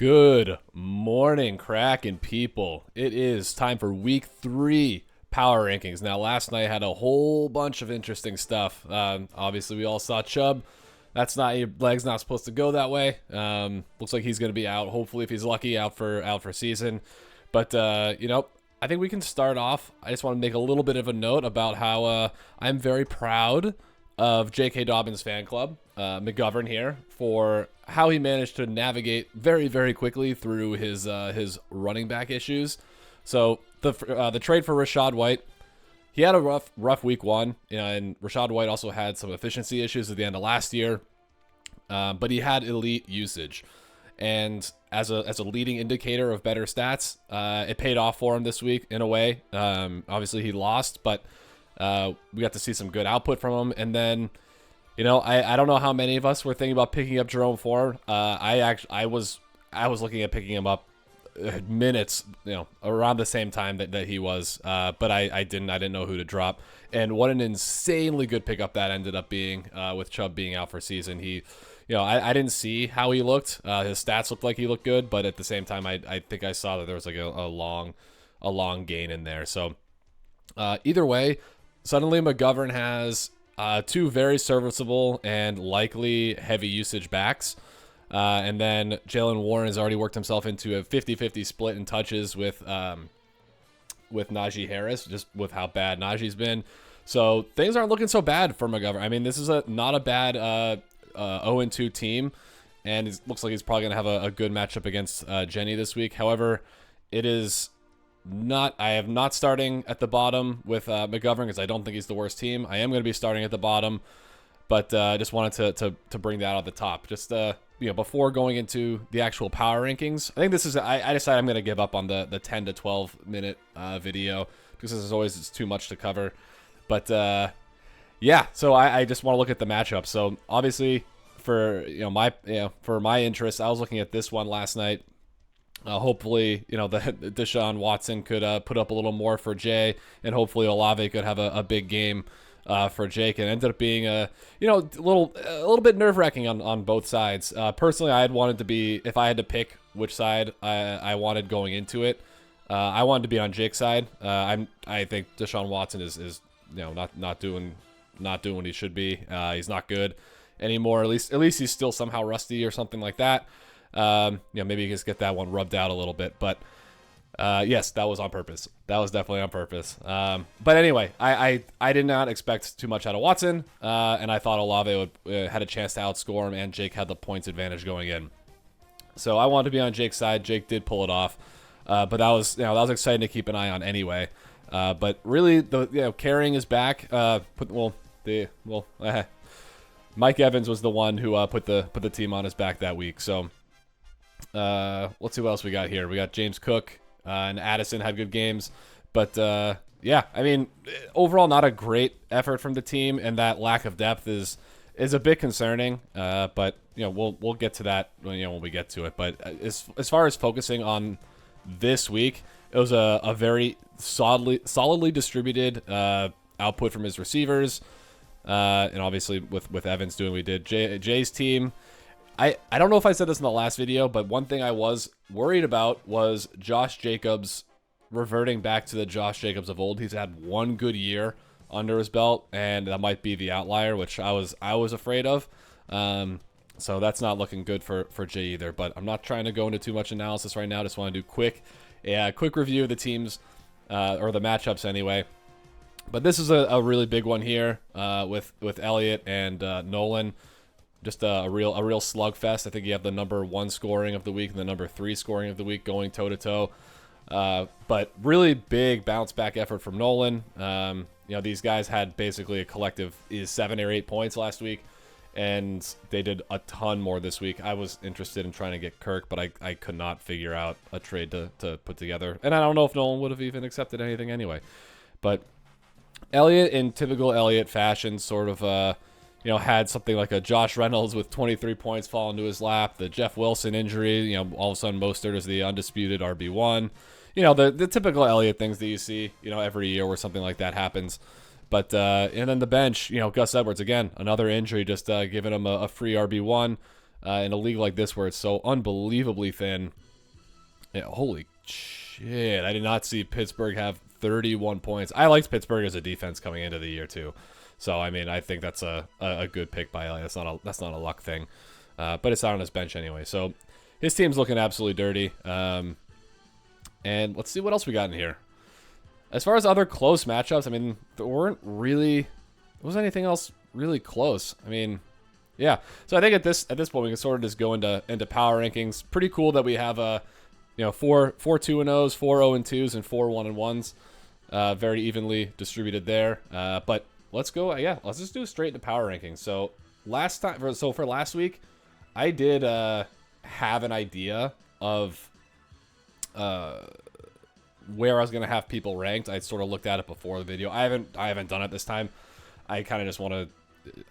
Good morning, Kraken people. It is time for week 3 power rankings. Now, last night had a whole bunch of interesting stuff. Obviously, we all saw Chubb. That's not your leg's not supposed to go that way. Looks like he's going to be out. Hopefully, if he's lucky, out for season. But I think we can start off. I just want to make a little bit of a note about how I'm very proud of J.K. Dobbins fan club, McGovern here, for how he managed to navigate very, very quickly through his running back issues. So the trade for Rachaad White, he had a rough week 1, and Rachaad White also had some efficiency issues at the end of last year, but he had elite usage, and as a leading indicator of better stats, it paid off for him this week in a way. Obviously he lost, but we got to see some good output from him. And then, I don't know how many of us were thinking about picking up Jerome Ford. I was looking at picking him up minutes, around the same time that he was. But I didn't know who to drop. And what an insanely good pickup that ended up being, with Chubb being out for season. I didn't see how he looked. His stats looked like he looked good, but at the same time, I think I saw that there was like a long gain in there. So either way, suddenly McGovern has two very serviceable and likely heavy usage backs. And then Jalen Warren has already worked himself into a 50-50 split in touches with Najee Harris, just with how bad Najee's been. So things aren't looking so bad for McGovern. I mean, this is not a bad 0-2 team, and it looks like he's probably going to have a good matchup against Jenny this week. However, it is not. I am not starting at the bottom with McGovern because I don't think he's the worst team. I am going to be starting at the bottom, but I just wanted to bring that out the top. Just before going into the actual power rankings, I think this is. I decided I'm going to give up on the 10 to 12 minute video because as always it's too much to cover. But yeah, so I just want to look at the matchup. So obviously for my interest, I was looking at this one last night. Hopefully, the Deshaun Watson could put up a little more for Jay, and hopefully Olave could have a big game for Jake. And it ended up being a little bit nerve-wracking on both sides. Personally, I had wanted to be, if I had to pick which side I wanted going into it, I wanted to be on Jake's side. I think Deshaun Watson is not doing what he should be. He's not good anymore. At least he's still somehow rusty or something like that. Maybe you just get that one rubbed out a little bit, but yes, that was on purpose. That was definitely on purpose. But anyway, I did not expect too much out of Watson, and I thought Olave had a chance to outscore him, and Jake had the points advantage going in. So I wanted to be on Jake's side. Jake did pull it off, but that was exciting to keep an eye on anyway. But really, carrying is back. Mike Evans was the one who put the team on his back that week. So. Let's see what else we got here. We got James Cook and Addison had good games, but yeah, I mean, overall not a great effort from the team, and that lack of depth is a bit concerning. But we'll get to that when we get to it. But as far as focusing on this week, it was a very solidly distributed output from his receivers, and obviously with Evans doing what he did. Jay's team. I don't know if I said this in the last video, but one thing I was worried about was Josh Jacobs reverting back to the Josh Jacobs of old. He's had one good year under his belt, and that might be the outlier, which I was afraid of. So that's not looking good for Jay either. But I'm not trying to go into too much analysis right now. Just want to do quick review of the teams or the matchups anyway. But this is a really big one here with Elliott and Nolan. Just a real slugfest. I think you have the number 1 scoring of the week and the number 3 scoring of the week going toe to toe. But really big bounce back effort from Nolan. These guys had basically a collective 7 or 8 points last week, and they did a ton more this week. I was interested in trying to get Kirk, but I could not figure out a trade to put together. And I don't know if Nolan would have even accepted anything anyway. But Elliott, in typical Elliott fashion, sort of had something like a Josh Reynolds with 23 points fall into his lap. The Jeff Wilson injury, all of a sudden Mostert is the undisputed RB1. The typical Elliott things that you see, every year where something like that happens. But and then the bench, Gus Edwards again, another injury, just giving him a free RB1. in a league like this where it's so unbelievably thin. Yeah, holy shit. I did not see Pittsburgh have 31 points. I liked Pittsburgh as a defense coming into the year, too. So, I mean, I think that's a good pick by LA. That's not a luck thing. But it's out on his bench anyway. So, his team's looking absolutely dirty. And let's see what else we got in here. As far as other close matchups, I mean, there wasn't anything else really close. I mean, yeah. So I think at this point we can sort of just go into power rankings. Pretty cool that we have four 2-0s, 4 0-2s, and 4 1-1s, very evenly distributed there. But let's go. Yeah, let's just do straight into power rankings. So for last week, I did have an idea of where I was gonna have people ranked. I sort of looked at it before the video. I haven't done it this time. I kind of just want to.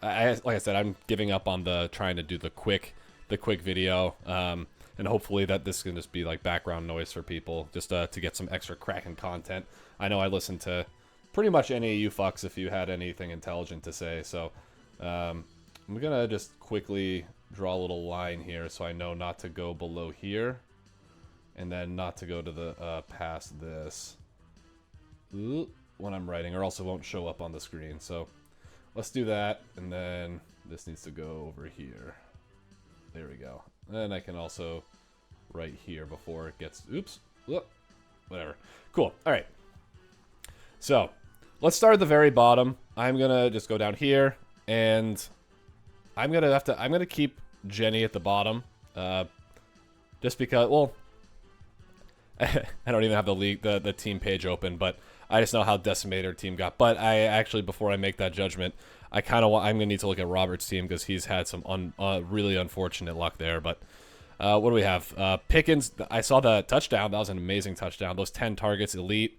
Like I said, I'm giving up on the trying to do the quick video. And hopefully that this can just be like background noise for people, just to get some extra Kraken content. I know I listen to pretty much any of you fucks if you had anything intelligent to say. So I'm gonna just quickly draw a little line here so I know not to go below here. And then not to go to the past this when I'm writing, or else it won't show up on the screen. So let's do that, and then this needs to go over here. There we go. And I can also write here before it gets... Oops. Whatever. Cool. All right. So let's start at the very bottom. I'm going to just go down here, and I'm going to keep Jenny at the bottom. Just because... Well... I don't even have the team page open, but I just know how decimated our team got. But I actually, before I make that judgment, I'm gonna need to look at Robert's team because he's had some really unfortunate luck there. But what do we have? Pickens. I saw the touchdown. That was an amazing touchdown. Those 10 targets, elite.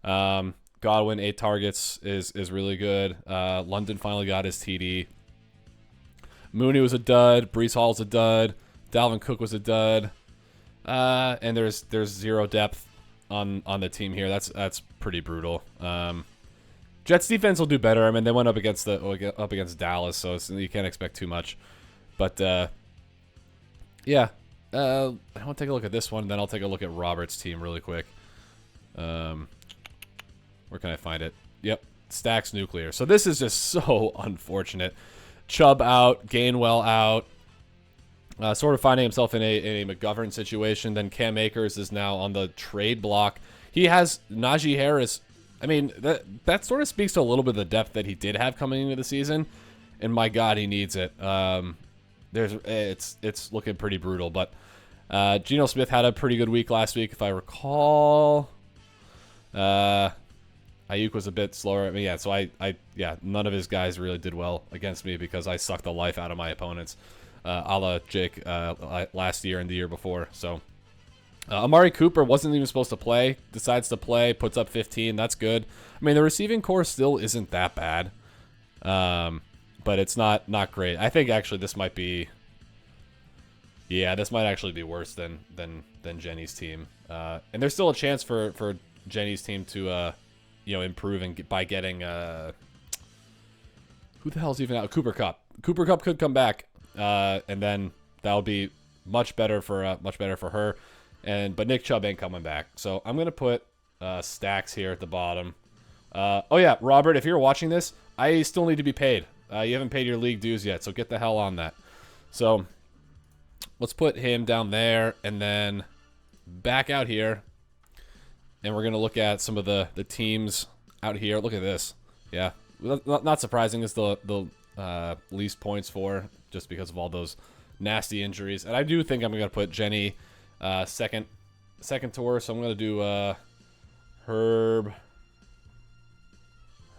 Godwin 8 targets is really good. London finally got his TD. Mooney was a dud. Breece Hall's a dud. Dalvin Cook was a dud. And there's zero depth on the team here. That's pretty brutal. Jets defense will do better. I mean, they went up against Dallas, so you can't expect too much. But yeah, I want to take a look at this one, and then I'll take a look at Robert's team really quick. Where can I find it? Yep, Stacks Nuclear. So this is just so unfortunate. Chubb out, Gainwell out. Sort of finding himself in a McGovern situation. Then Cam Akers is now on the trade block. He has Najee Harris. I mean, that sort of speaks to a little bit of the depth that he did have coming into the season. And my God, he needs it. It's looking pretty brutal. But Geno Smith had a pretty good week last week, if I recall. Ayuk was a bit slower. I mean, yeah. So none of his guys really did well against me because I sucked the life out of my opponents. A la Jake last year and the year before. So Amari Cooper wasn't even supposed to play, decides to play, puts up 15. That's good. I mean, the receiving core still isn't that bad, but it's not great. I think actually this might be, this might actually be worse than Jenny's team. And there's still a chance for Jenny's team to improve and by getting who the hell's even out? Cooper Kupp. Cooper Kupp could come back. And then that'll be much better for her, but Nick Chubb ain't coming back. So I'm gonna put Stacks here at the bottom. Oh yeah, Robert, if you're watching this, I still need to be paid. You haven't paid your league dues yet, so get the hell on that. So let's put him down there, and then back out here, and we're gonna look at some of the teams out here. Look at this. Yeah, not surprising. It's the least points for, just because of all those nasty injuries. And I do think I'm going to put Jenny second to her. So I'm going to do Herb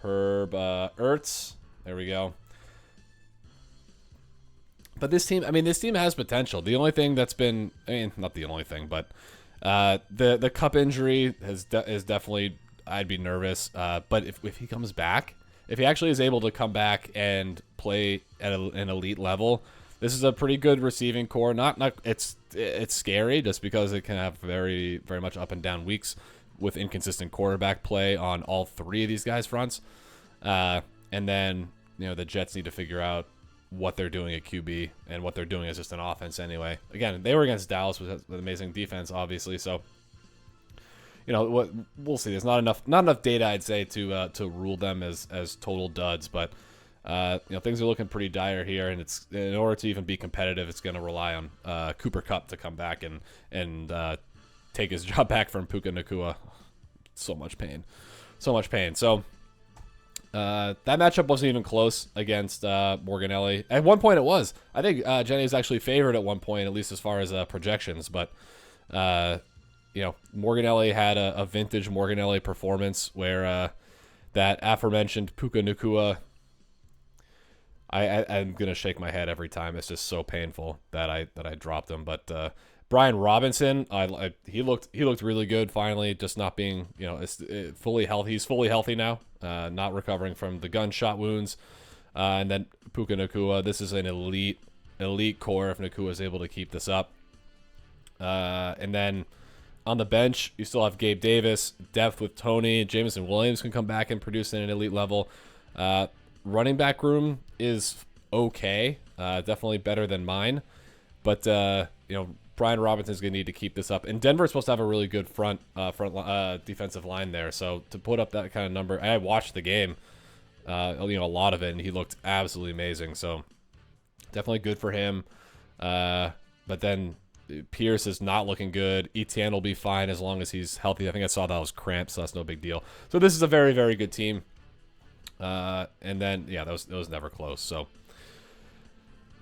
Ertz. There we go. But this team has potential. The only thing that's been, not the only thing, but the Cup injury is definitely, I'd be nervous. But if he comes back, if he actually is able to come back and play at an elite level, this is a pretty good receiving core. It's scary just because it can have very, very much up and down weeks with inconsistent quarterback play on all three of these guys' fronts. And then the Jets need to figure out what they're doing at QB and what they're doing as just an offense anyway. Again, they were against Dallas with amazing defense, obviously. So, what we'll see. There's not enough data, I'd say, to rule them as total duds. But things are looking pretty dire here, and it's in order to even be competitive, it's going to rely on Cooper Kupp to come back and take his job back from Puka Nacua. So much pain. So that matchup wasn't even close against Morganelli. At one point it was. I think Jenny was actually favored at one point, at least as far as projections. But, Morganelli had a vintage Morganelli performance where that aforementioned Puka Nacua, I'm going to shake my head every time. It's just so painful that I dropped him. But Brian Robinson, he looked really good finally, just not being fully healthy. He's fully healthy now, not recovering from the gunshot wounds. And then Puka Nacua, this is an elite core if Nacua is able to keep this up. And then on the bench, you still have Gabe Davis, depth with Tony. Jameson Williams can come back and produce at an elite level. Running back room is okay, definitely better than mine. But Brian Robinson's going to need to keep this up. And Denver's supposed to have a really good front defensive line there. So to put up that kind of number, I watched the game, a lot of it, and he looked absolutely amazing. So definitely good for him. But then Pierce is not looking good. Etienne will be fine as long as he's healthy. I think I saw that was cramped, so that's no big deal. So this is a very, very good team. And then, that was never close. So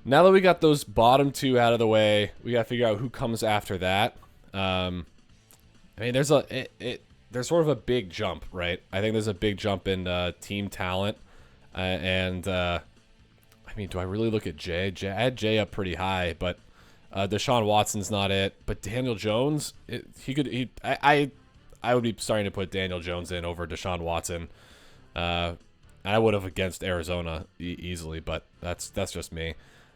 now that we got those bottom two out of the way, we got to figure out who comes after that. There's there's sort of a big jump, right? I think there's a big jump in team talent. Do I really look at Jay? I had Jay up pretty high, but Deshaun Watson's not it. But Daniel Jones, I would be starting to put Daniel Jones in over Deshaun Watson. I would have against Arizona easily, but that's just me.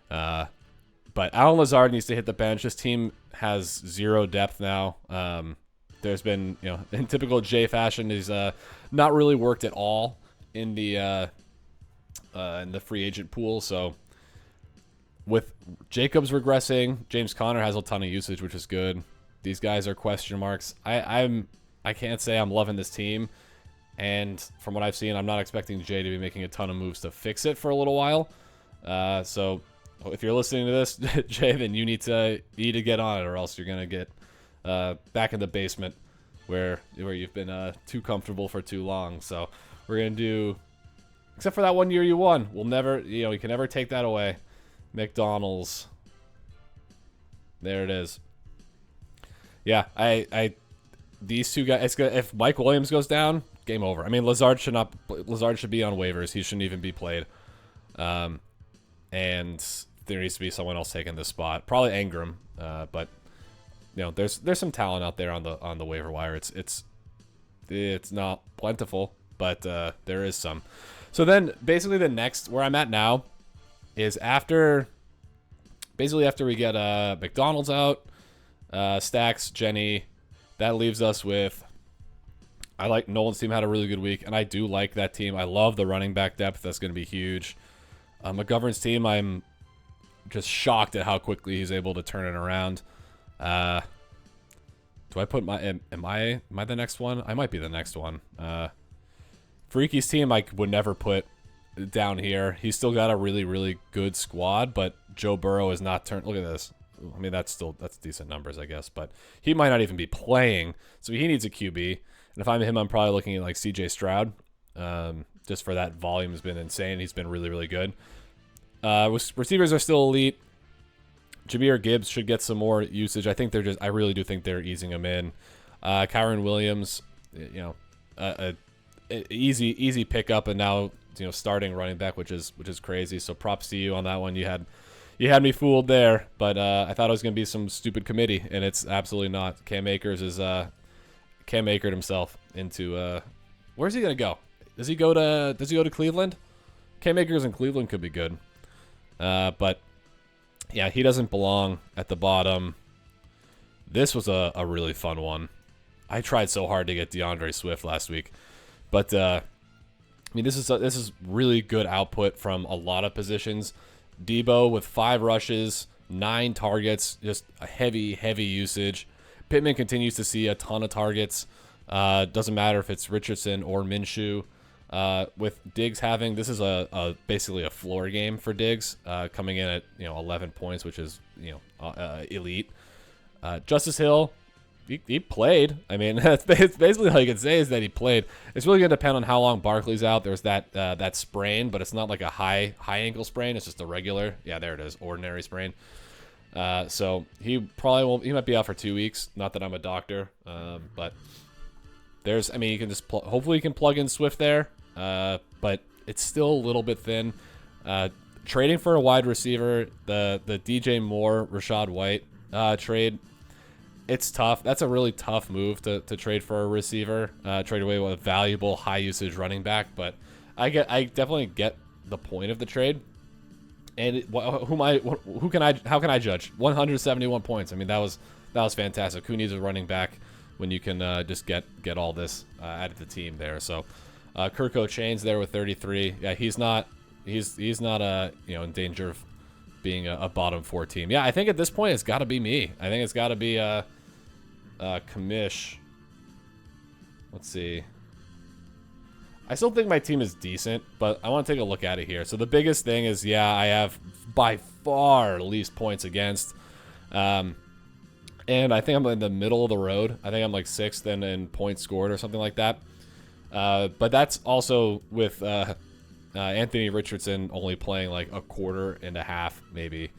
But Allen Lazard needs to hit the bench. This team has zero depth now. There's been, in typical Jay fashion, he's not really worked at all in the free agent pool. So with Jacobs regressing, James Conner has a ton of usage, which is good. These guys are question marks. I can't say I'm loving this team. And from what I've seen, I'm not expecting Jay to be making a ton of moves to fix it for a little while. So if you're listening to this, Jay, then you need to get on it, or else you're gonna get back in the basement where you've been too comfortable for too long. So we're gonna do, except for that 1 year you won. We'll never, you can never take that away. McDonald's. There it is. Yeah, these two guys. If Mike Williams goes down, game over. Lazard should be on waivers. He shouldn't even be played. And there needs to be someone else taking this spot. Probably Ingram. But there's some talent out there on the waiver wire. It's not plentiful, but there is some. So then basically the next where I'm at now is after we get McDonald's out, Stacks, Jenny. That leaves us with, I like Nolan's team had a really good week, and I do like that team. I love the running back depth. That's going to be huge. McGovern's team, I'm just shocked at how quickly he's able to turn it around. Do I put am I the next one? I might be the next one. Freaky's team I would never put down here. He's still got a really, really good squad, but Joe Burrow is not turned. Look at this. That's decent numbers, I guess, but he might not even be playing, so he needs a QB. And if I'm him, I'm probably looking at like CJ Stroud, just for that volume has been insane. He's been really, really good. Receivers are still elite. Jahmyr Gibbs should get some more usage. I really do think they're easing him in. Kyron Williams, easy pickup, and now starting running back, which is crazy. So props to you on that one. You had me fooled there, but I thought it was going to be some stupid committee, and it's absolutely not. Cam Akers is Cam Akers himself into where's he going to go? Does he go to Cleveland? Cam Akers in Cleveland could be good. But yeah, he doesn't belong at the bottom. This was a really fun one. I tried so hard to get DeAndre Swift last week, but this is really good output from a lot of positions. Debo with 5 rushes, 9 targets, just a heavy usage. Pittman continues to see a ton of targets. Doesn't matter if it's Richardson or Minshew. With Diggs having, this is basically a floor game for Diggs, coming in at 11 points, which is elite. Justice Hill, he played. I mean, it's basically all you can say is that he played. It's really going to depend on how long Barkley's out. There's that sprain, but it's not like a high ankle sprain. It's just a regular. Yeah, there it is, ordinary sprain. So he probably won't. He might be out for 2 weeks. Not that I'm a doctor, but there's. I mean, you can just hopefully you can plug in Swift there, but it's still a little bit thin. Trading for a wide receiver, the DJ Moore, Rashad White trade. It's tough. That's a really tough move to trade for a receiver. Trade away with a valuable, high usage running back. But I definitely get the point of the trade. And how can I judge? 171 points. I mean, that was fantastic. Who needs a running back when you can just get all this out of the team there? So Kirko Chain's there with 33. Yeah, he's not in danger of being a bottom 4 team. Yeah, I think at this point it's got to be me. I think it's got to be Kamish. Let's see. I still think my team is decent, but I want to take a look at it here. So the biggest thing is, yeah, I have by far least points against. And I think I'm in the middle of the road. I think I'm like 6th in points scored or something like that. But that's also with Anthony Richardson only playing like a quarter and a half, maybe.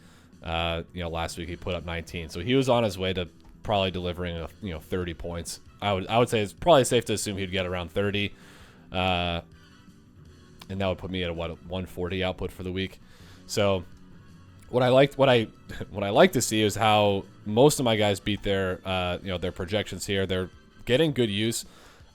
Last week he put up 19. So he was on his way to probably delivering 30 points. I would say it's probably safe to assume he'd get around 30. And that would put me at a 140 output for the week. So what I like to see is how most of my guys beat their their projections here. They're getting good use.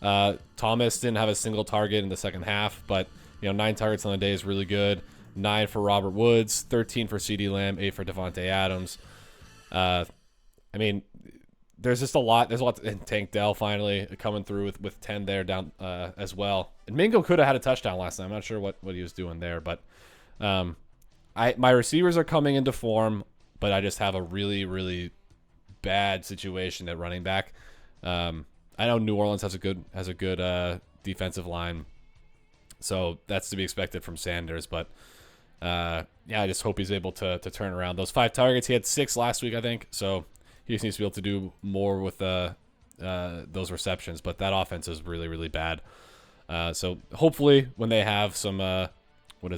Thomas didn't have a single target in the second half, but 9 targets on the day is really good. 9 for Robert Woods, 13 for CeeDee Lamb, 8 for Devontae Adams. I mean, there's just a lot. There's a lot. And Tank Dell finally coming through with 10 there down as well. And Mingo could have had a touchdown last night. I'm not sure what he was doing there, but my receivers are coming into form, but I just have a really, really bad situation at running back. I know New Orleans has a good defensive line, so that's to be expected from Sanders. But I just hope he's able to turn around those 5 targets. He had 6 last week, I think. So he just needs to be able to do more with those receptions. But that offense is really, really bad. So hopefully when they have some, what do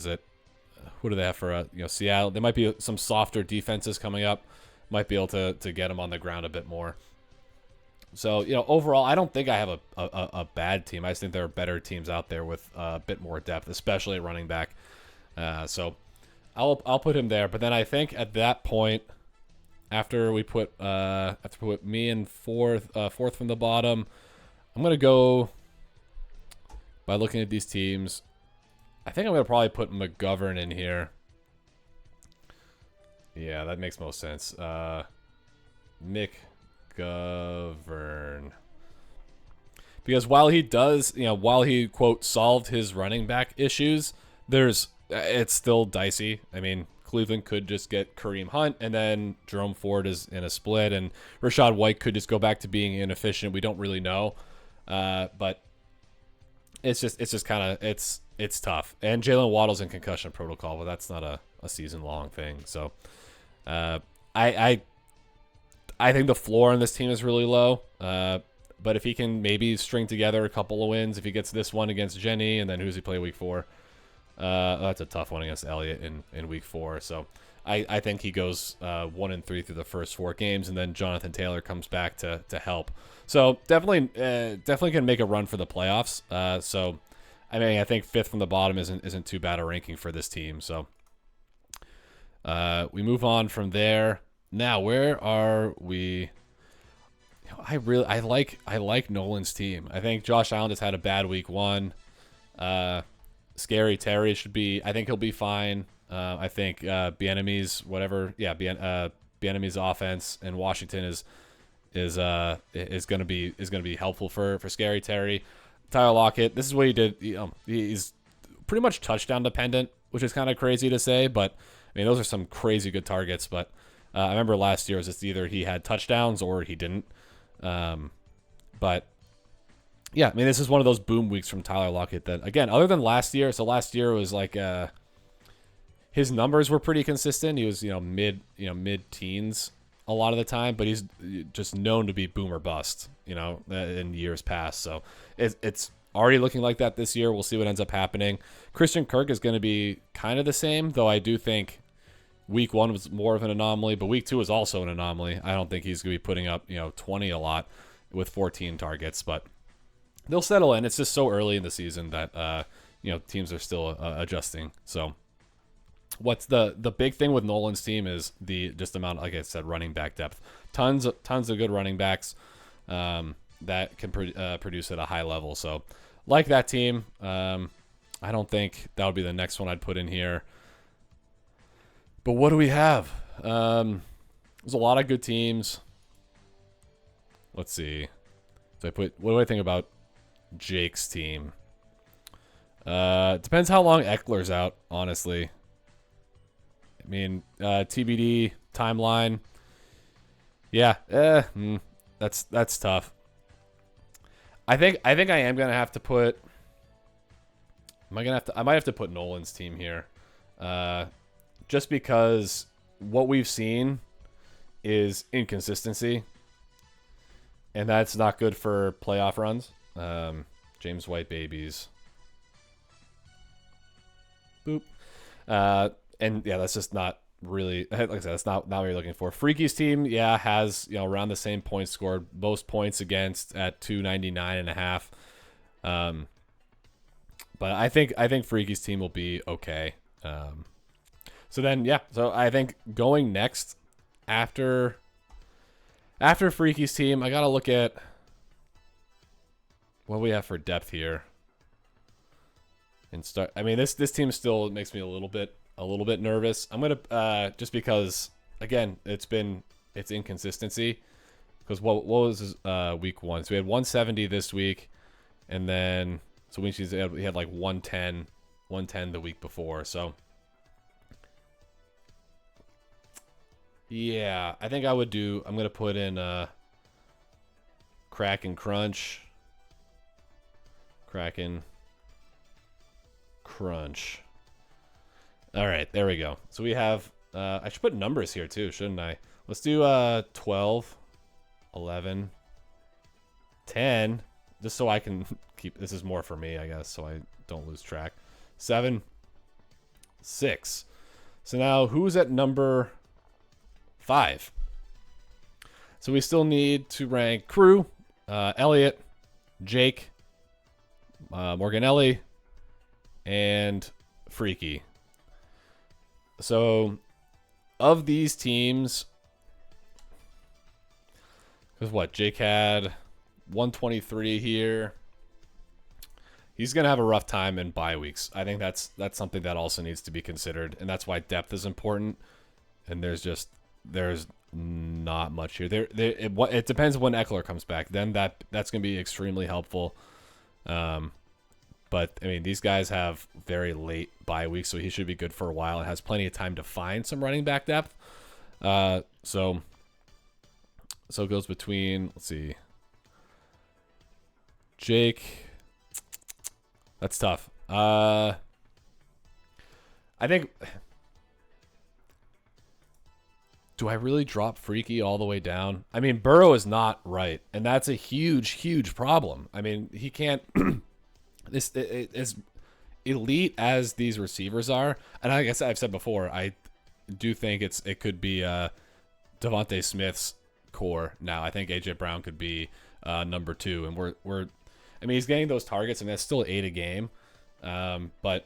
they have for Seattle? There might be some softer defenses coming up. Might be able to get them on the ground a bit more. So overall, I don't think I have a bad team. I just think there are better teams out there with a bit more depth, especially at running back. So I'll put him there. But then I think at that point, after we put me in fourth from the bottom, I'm gonna go by looking at these teams. I think I'm gonna probably put McGovern in here. Yeah, that makes most sense. McGovern. Because while he does, while he quote solved his running back issues, it's still dicey. I mean, Cleveland could just get Kareem Hunt, and then Jerome Ford is in a split, and Rashad White could just go back to being inefficient. We don't really know, but it's just kind of it's tough. And Jalen Waddle's in concussion protocol, but that's not a season long thing. So I think the floor on this team is really low. But if he can maybe string together a couple of wins, if he gets this one against Jenny, and then who's he play week 4? That's a tough one against Elliott in week 4. So I think he goes 1-3 through the first 4 games, and then Jonathan Taylor comes back to help. So definitely can make a run for the playoffs. So I mean, I think 5th from the bottom isn't too bad a ranking for this team. So we move on from there. Now, where are we? I like Nolan's team. I think Josh Allen just had a bad week 1. Scary Terry should be. I think he'll be fine. I think Bieniemy's whatever. Yeah, Bieniemy's offense in Washington is going to be helpful for Scary Terry. Tyler Lockett. This is what he did. He's pretty much touchdown dependent, which is kind of crazy to say, but I mean, those are some crazy good targets, but I remember last year it was just either he had touchdowns or he didn't. But yeah, I mean, this is one of those boom weeks from Tyler Lockett that, again, other than last year, so last year was like his numbers were pretty consistent. He was, mid-teens a lot of the time, but he's just known to be boom or bust, in years past. So it's already looking like that this year. We'll see what ends up happening. Christian Kirk is going to be kind of the same, though I do think week 1 was more of an anomaly, but week 2 is also an anomaly. I don't think he's going to be putting up, 20 a lot with 14 targets, but they'll settle in. It's just so early in the season that, teams are still adjusting. So what's the big thing with Nolan's team is the just amount, like I said, running back depth. Tons of good running backs that can produce at a high level. So like that team, I don't think that would be the next one I'd put in here. But what do we have? There's a lot of good teams. Let's see. So what do I think about Jake's team? Depends how long Eckler's out, honestly. I mean, TBD timeline. Yeah, that's tough. I think I am gonna have to put. I might have to put Nolan's team here, just because what we've seen is inconsistency, and that's not good for playoff runs. James White babies. Boop. And yeah, that's just not really, like I said, that's not what you're looking for. Freaky's team, yeah, has, around the same points scored, most points against at 299.5. But I think Freaky's team will be okay. So I think going next after Freaky's team, I gotta look at what we have for depth here. And start. I mean, this team still makes me a little bit nervous. I'm gonna just because again it's inconsistency. Because what was week 1? So we had 170 this week, and then he had like 110 the week before. So yeah, I think I'm gonna put in Kraken Crunch. All right, there we go. So we have, I should put numbers here too, shouldn't I? Let's do 12, 11, 10, just so I can keep, this is more for me, I guess, so I don't lose track. 7, 6. So now who's at number 5? So we still need to rank Crew, Elliot, Jake, Morganelli, and Freaky. So, of these teams, because what, Jake had 123 here. He's going to have a rough time in bye weeks. I think that's something that also needs to be considered, and that's why depth is important. And there's not much here. It depends when Eckler comes back. Then that's going to be extremely helpful. But, I mean, these guys have very late bye weeks, so he should be good for a while and has plenty of time to find some running back depth. So it goes between, let's see, Jake. That's tough. I think, do I really drop Freaky all the way down? I mean, Burrow is not right, and that's a huge, huge problem. I mean, he can't... This is elite as these receivers are, and I guess I've said before, I do think it could be Devontae Smith's core now. I think AJ Brown could be number 2, and we're I mean, he's getting those targets, and that's still 8 a game, but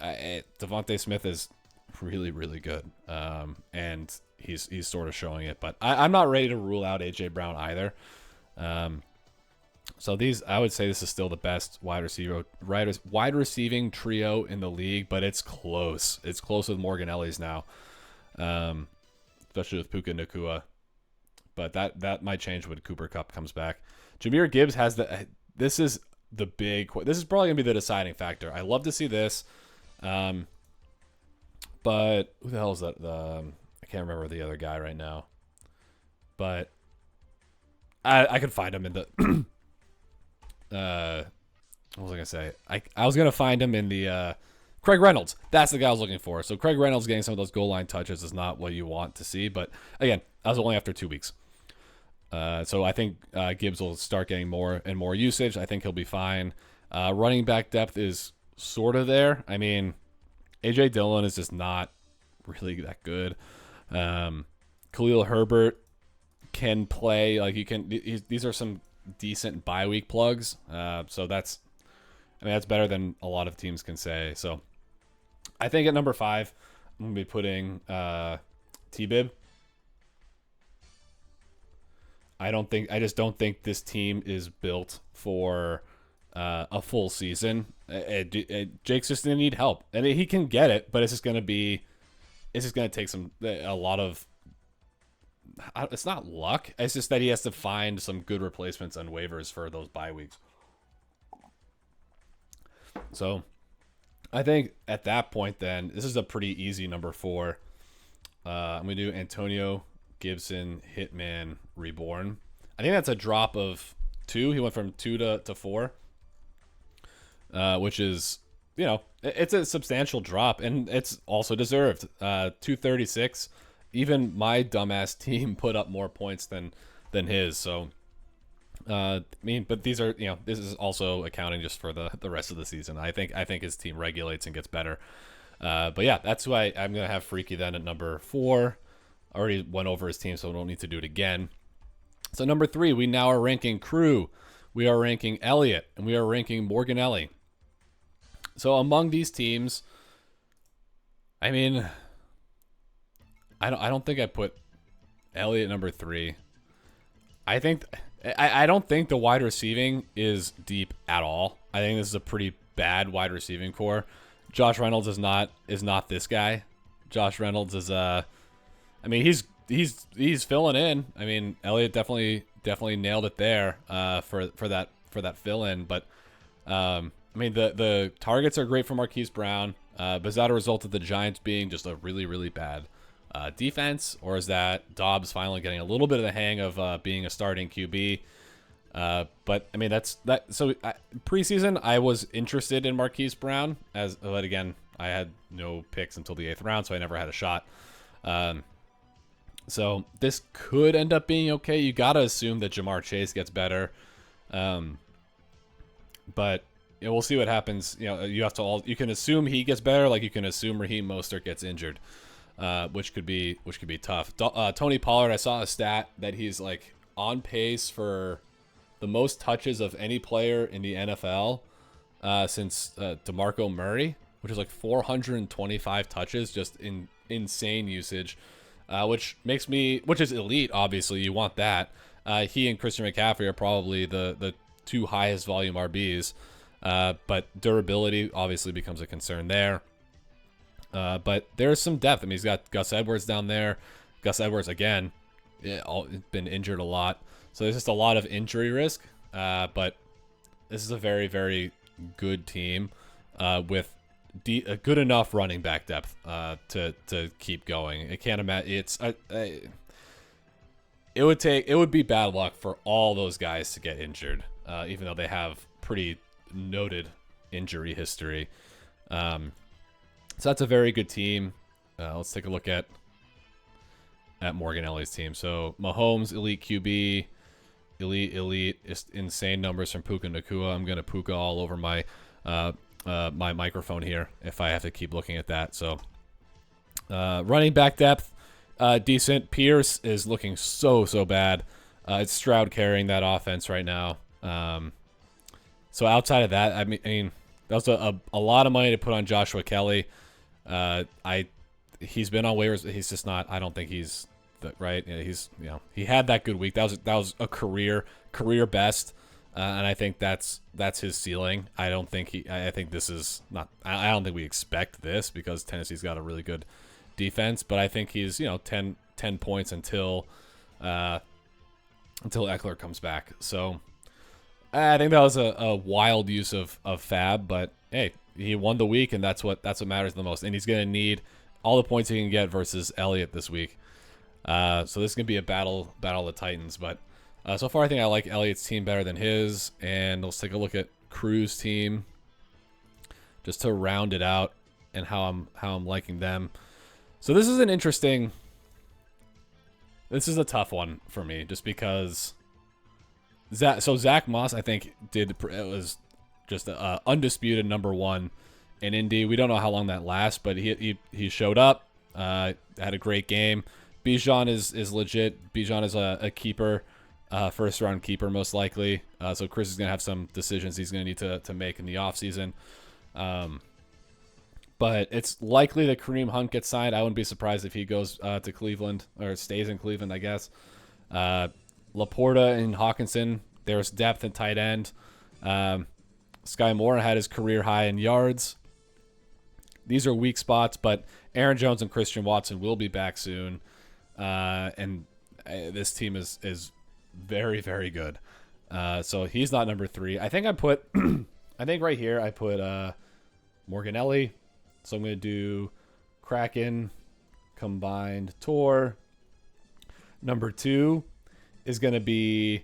Devontae Smith is really, really good, and he's sort of showing it. But I'm not ready to rule out AJ Brown either. So I would say this is still the best wide receiving trio in the league, but it's close. It's close with Morganelli's now, especially with Puka Nacua. But that might change when Cooper Kupp comes back. Jahmyr Gibbs has this is probably gonna be the deciding factor. I love to see this, But who the hell is that? I can't remember the other guy right now. But I could find him in the what was I gonna say? I was gonna find him in the Craig Reynolds. That's the guy I was looking for. So Craig Reynolds getting some of those goal line touches is not what you want to see. But again, that was only after 2 weeks. So I think Gibbs will start getting more and more usage. I think he'll be fine. Running back depth is sort of there. I mean, AJ Dillon is just not really that good. Khalil Herbert can play. Like these are some decent bye week plugs. So that's better than a lot of teams can say. So I think at number 5, I'm gonna be putting T-Bib. I just don't think this team is built for a full season. Jake's just gonna need help, and he can get it, but it's just gonna take a lot of. It's not luck. It's just that he has to find some good replacements on waivers for those bye weeks. So, I think at that point, then this is a pretty easy number 4. I'm gonna do Antonio Gibson, Hitman, Reborn. I think that's a drop of 2. He went from 2 to 4, which is, it's a substantial drop, and it's also deserved. 236. Even my dumbass team put up more points than his. So, but these are, this is also accounting just for the rest of the season. I think his team regulates and gets better. But yeah, that's why I'm gonna have Freaky then at number 4. I already went over his team, so I don't need to do it again. So number 3, we now are ranking Crew, we are ranking Elliott, and we are ranking Morganelli. So among these teams, I mean, I don't think I put Elliott number 3. I don't think the wide receiving is deep at all. I think this is a pretty bad wide receiving core. Josh Reynolds is not this guy. Josh Reynolds is he's filling in. I mean, Elliott definitely nailed it there for that fill in. But the targets are great for Marquise Brown. But is that a result of the Giants being just a really, really bad defense, or is that Dobbs finally getting a little bit of the hang of being a starting QB? But I mean, So preseason, I was interested in Marquise Brown, but again, I had no picks until the 8th round, so I never had a shot. So this could end up being okay. You gotta assume that Jamar Chase gets better, but we'll see what happens. You can assume he gets better, like you can assume Raheem Mostert gets injured, which could be tough. Tony Pollard, I saw a stat that he's like on pace for the most touches of any player in the NFL since DeMarco Murray, which is like 425 touches, just insane usage, which is elite. Obviously, you want that. He and Christian McCaffrey are probably the 2 highest volume RBs, but durability obviously becomes a concern there. But there's some depth. I mean, he's got Gus Edwards down there. Gus Edwards, again, been injured a lot. So there's just a lot of injury risk. But this is a very, very good team with a good enough running back depth to keep going. It can't imagine. It would be bad luck for all those guys to get injured, even though they have pretty noted injury history. So that's a very good team. Let's take a look at Morganelli's team. So Mahomes, elite QB, elite, just insane numbers from Puka Nacua. I'm gonna Puka all over my my microphone here if I have to keep looking at that. So running back depth, decent. Pierce is looking so bad. It's Stroud carrying that offense right now. So outside of that, I mean that was a lot of money to put on Joshua Kelly. He's been on waivers. He's just not. I don't think he's right. He had that good week. That was a career best, and I think that's his ceiling. I don't think I think this is not. I don't think we expect this because Tennessee's got a really good defense. But I think he's 10 points until Eckler comes back. So I think that was a wild use of Fab, but hey, he won the week, and that's what matters the most. And he's going to need all the points he can get versus Elliott this week. So this is gonna be a battle of the Titans. But so far, I think I like Elliott's team better than his. And let's take a look at Crew's team just to round it out and how I'm liking them. So this is an interesting. This is a tough one for me, just because. Zach Moss, I think, was just undisputed #1 in Indy. We don't know how long that lasts, but he showed up, had a great game. Bijan is legit. Bijan is a keeper, first round keeper most likely. So Chris is gonna have some decisions he's gonna need to make in the offseason. But it's likely that Kareem Hunt gets signed. I wouldn't be surprised if he goes to Cleveland or stays in Cleveland, I guess. Laporta and Hawkinson, there's depth in tight end. Sky Moore had his career high in yards. These are weak spots, but Aaron Jones and Christian Watson will be back soon. And this team is very, very good. So he's not #3. I think I put, I think right here I put Morganelli. So I'm going to do Kraken combined tour. #2 is going to be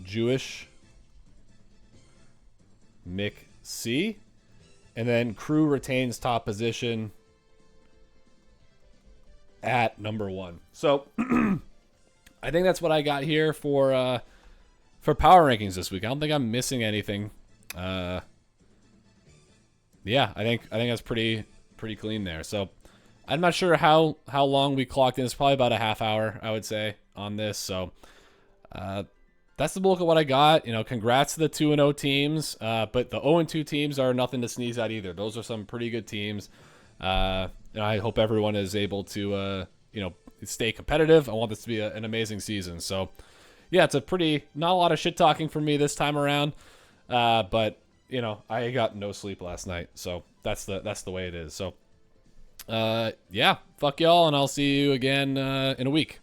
Jewish Mick C. And then Crew retains top position at #1. So I think that's what I got here for power rankings this week. I don't think I'm missing anything. Yeah, I think that's pretty clean there. So I'm not sure how long we clocked in. It's probably about a half hour, I would say, on this. So that's the bulk of what I got. Congrats to the 2-0 teams. But the 0-2 teams are nothing to sneeze at either. Those are some pretty good teams. I hope everyone is able to stay competitive. I want this to be an amazing season. So yeah, it's not a lot of shit talking for me this time around. But I got no sleep last night, so that's the way it is. So, yeah, fuck y'all, and I'll see you again in a week.